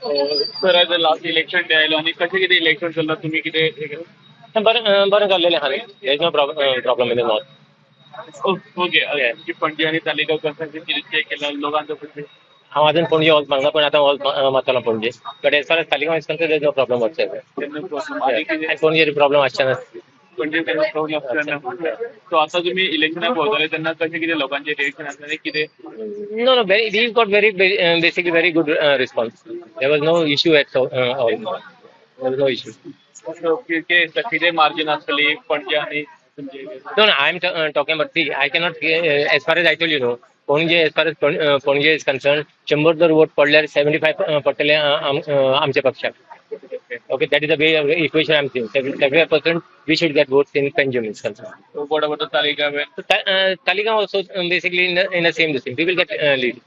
Sir आज last election day आयलो आणि कशें कितें इलेक्शन चल्लां तुमी कितें हें केलां? बरें जाल्लेलें आहा न्ही. There is no problem in the north. Okay तुमची पणजी आणि तालिगांव कन्स्टिट्युन्सी कितें चेक केला लोकांचो पयशे हांव आजून पणजे वच मागना पण आतां वच मारतलो Panaji. But as far as Taleigao is concern there is no problem whatsoever. आनी पणजे प्रॉब्लम आसचे ना. पणजे प्रॉब्लम आसचें सो आतां तुमी इलेक्शनाक भोंवतले तेन्ना कशें कितें लोकांचें रिएक्शन आसलें कितें? No, no, very, we got basically very good response. There was no issue at all. There was no issue. कितें मार्जीन आसतली पणजे आणि तुमचे No, no, I'm talking about, see, I cannot, as far as I told you, no, Pongje, as far as Pongje is concerned, 100 जर vote पडल्यार 75 पडटले आमच्या पक्षाक. Okay, that is the way equation I'm saying. 75% we should get votes in Panjim is concerned. what about the Taligav? So, Taligav also basically in the same thing. We will get lead.